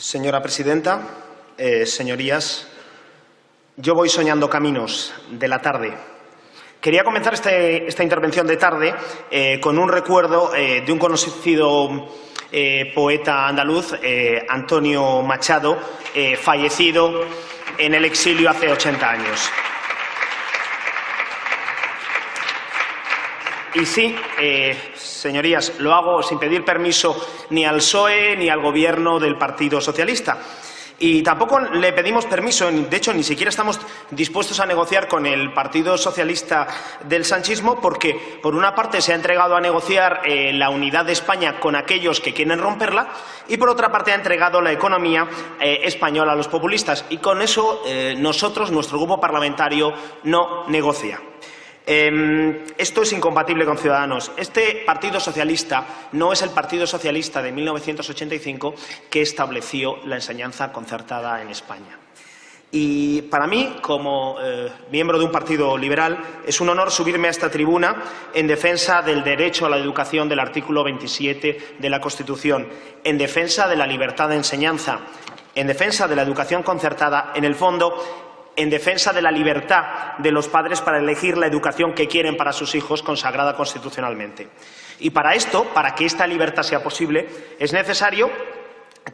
Señora presidenta, señorías, yo voy soñando caminos de la tarde. Quería comenzar esta intervención de tarde con un recuerdo de un conocido poeta andaluz, Antonio Machado, fallecido en el exilio hace 80 años. Y sí, señorías, lo hago sin pedir permiso ni al PSOE ni al Gobierno del Partido Socialista. Y tampoco le pedimos permiso, de hecho, ni siquiera estamos dispuestos a negociar con el Partido Socialista del sanchismo porque, por una parte, se ha entregado a negociar la unidad de España con aquellos que quieren romperla y, por otra parte, ha entregado la economía española a los populistas. Y con eso nosotros, nuestro grupo parlamentario, no negocia. Esto es incompatible con Ciudadanos. Este Partido Socialista no es el Partido Socialista de 1985 que estableció la enseñanza concertada en España. Y para mí, como miembro de un partido liberal, es un honor subirme a esta tribuna en defensa del derecho a la educación del artículo 27 de la Constitución, en defensa de la libertad de enseñanza, en defensa de la educación concertada, en el fondo, en defensa de la libertad de los padres para elegir la educación que quieren para sus hijos, consagrada constitucionalmente. Y para esto, para que esta libertad sea posible, es necesario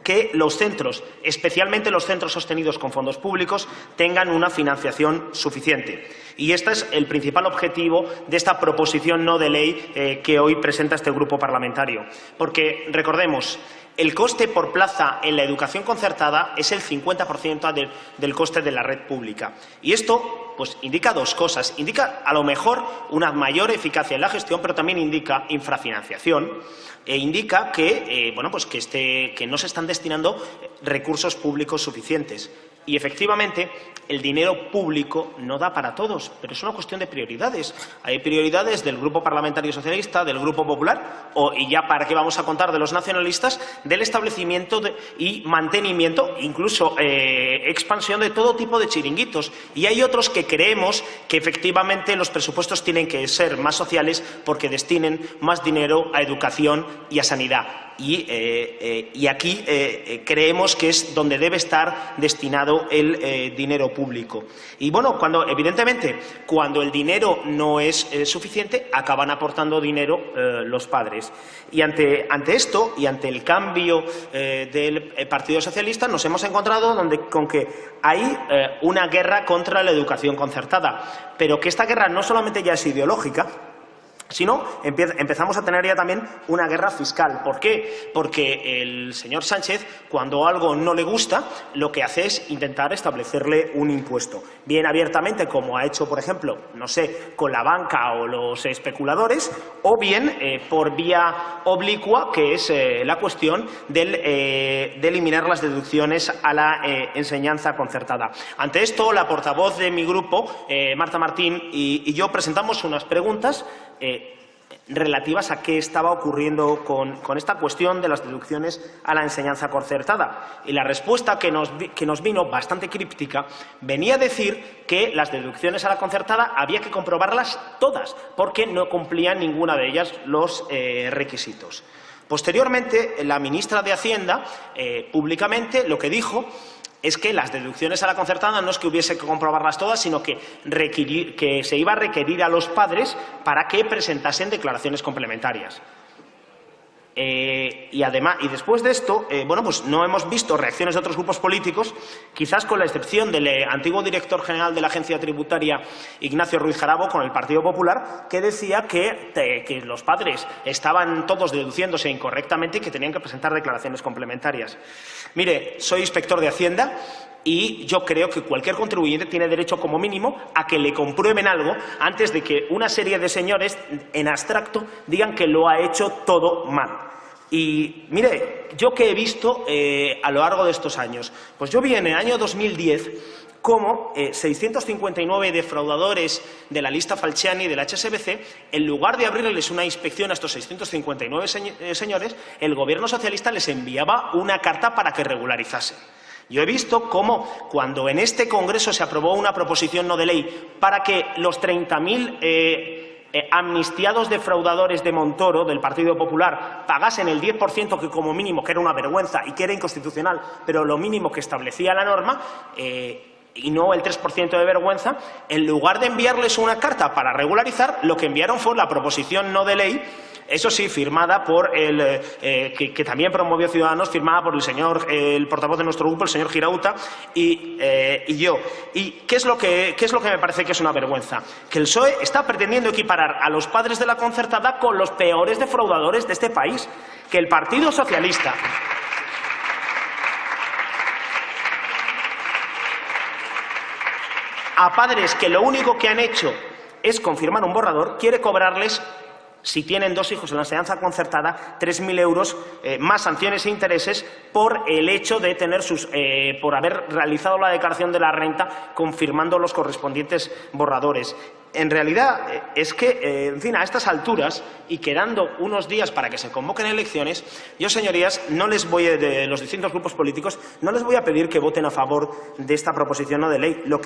que los centros, especialmente los centros sostenidos con fondos públicos, tengan una financiación suficiente. Y este es el principal objetivo de esta proposición no de ley que hoy presenta este grupo parlamentario. Porque, recordemos, el coste por plaza en la educación concertada es el 50% del coste de la red pública. Y esto pues, indica dos cosas. Indica, a lo mejor, una mayor eficacia en la gestión, pero también indica infrafinanciación e indica que, que no se están destinando recursos públicos suficientes. Y, efectivamente, el dinero público no da para todos, pero es una cuestión de prioridades. Hay prioridades del Grupo Parlamentario Socialista, del Grupo Popular, y ya para qué vamos a contar de los nacionalistas, del establecimiento y mantenimiento, incluso expansión de todo tipo de chiringuitos. Y hay otros que creemos que, efectivamente, los presupuestos tienen que ser más sociales porque destinen más dinero a educación y a sanidad. Y aquí creemos que es donde debe estar destinado el dinero público. Y bueno, evidentemente, cuando el dinero no es suficiente, acaban aportando dinero los padres. Y ante esto y ante el cambio del Partido Socialista nos hemos encontrado con que hay una guerra contra la educación concertada, pero que esta guerra no solamente ya es ideológica, sino empezamos a tener ya también una guerra fiscal. ¿Por qué? Porque el señor Sánchez, cuando algo no le gusta, lo que hace es intentar establecerle un impuesto. Bien abiertamente, como ha hecho, por ejemplo, no sé, con la banca o los especuladores, o bien por vía oblicua, que es la cuestión de eliminar las deducciones a la enseñanza concertada. Ante esto, la portavoz de mi grupo, Marta Martín, y yo presentamos unas preguntas relativas a qué estaba ocurriendo con esta cuestión de las deducciones a la enseñanza concertada. Y la respuesta que nos vino, bastante críptica, venía a decir que las deducciones a la concertada había que comprobarlas todas, porque no cumplían ninguna de ellas los requisitos. Posteriormente, la ministra de Hacienda, públicamente, lo que dijo es que las deducciones a la concertada no es que hubiese que comprobarlas todas, sino que se iba a requerir a los padres para que presentasen declaraciones complementarias. Y después de esto, pues no hemos visto reacciones de otros grupos políticos, quizás con la excepción del antiguo director general de la Agencia Tributaria, Ignacio Ruiz Jarabo, con el Partido Popular, que decía que los padres estaban todos deduciéndose incorrectamente y que tenían que presentar declaraciones complementarias. Mire, soy inspector de Hacienda y yo creo que cualquier contribuyente tiene derecho, como mínimo, a que le comprueben algo antes de que una serie de señores, en abstracto, digan que lo ha hecho todo mal. Y, mire, yo que he visto a lo largo de estos años, pues yo vi en el año 2010 cómo 659 defraudadores de la lista Falciani y del HSBC, en lugar de abrirles una inspección a estos 659 señores, el Gobierno socialista les enviaba una carta para que regularizasen. Yo he visto cómo, cuando en este Congreso se aprobó una proposición no de ley para que los 30.000 amnistiados defraudadores de Montoro, del Partido Popular, pagasen el 10%, que como mínimo, que era una vergüenza y que era inconstitucional, pero lo mínimo que establecía la norma, y no el 3% de vergüenza, en lugar de enviarles una carta para regularizar, lo que enviaron fue la proposición no de ley, eso sí, firmada por que también promovió Ciudadanos, firmada por el portavoz de nuestro grupo, el señor Girauta, y yo. ¿Y qué es lo que me parece que es una vergüenza? Que el PSOE está pretendiendo equiparar a los padres de la concertada con los peores defraudadores de este país. Que el Partido Socialista... a padres que lo único que han hecho es confirmar un borrador, quiere cobrarles, si tienen 2 hijos en la enseñanza concertada, 3.000 euros más sanciones e intereses por el hecho de tener por haber realizado la declaración de la renta confirmando los correspondientes borradores. En realidad es que, en fin, a estas alturas y quedando unos días para que se convoquen elecciones, yo, señorías, de los distintos grupos políticos, no les voy a pedir que voten a favor de esta proposición no de ley. Lo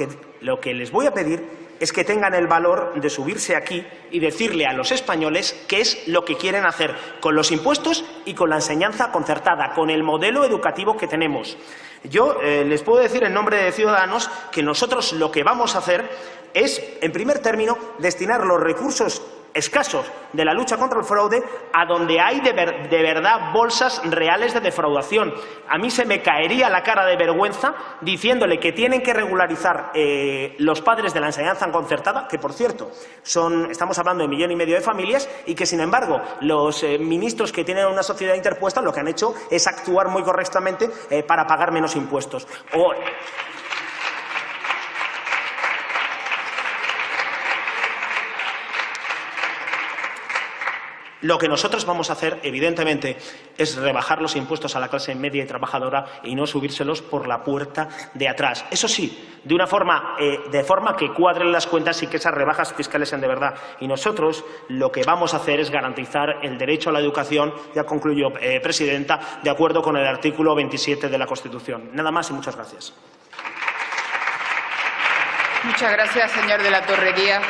que les voy a pedir es que tengan el valor de subirse aquí y decirle a los españoles qué es lo que quieren hacer con los impuestos y con la enseñanza concertada, con el modelo educativo que tenemos. Yo les puedo decir en nombre de Ciudadanos que nosotros lo que vamos a hacer es, en primer término, destinar los recursos escasos de la lucha contra el fraude a donde hay de verdad bolsas reales de defraudación. A mí se me caería la cara de vergüenza diciéndole que tienen que regularizar los padres de la enseñanza concertada, que, por cierto, estamos hablando de 1,5 millones de familias, y que, sin embargo, los ministros que tienen una sociedad interpuesta lo que han hecho es actuar muy correctamente para pagar menos impuestos. Lo que nosotros vamos a hacer, evidentemente, es rebajar los impuestos a la clase media y trabajadora y no subírselos por la puerta de atrás. Eso sí, de forma que cuadren las cuentas y que esas rebajas fiscales sean de verdad. Y nosotros lo que vamos a hacer es garantizar el derecho a la educación, ya concluyo, presidenta, de acuerdo con el artículo 27 de la Constitución. Nada más y muchas gracias. Muchas gracias, señor de la Torre Guía.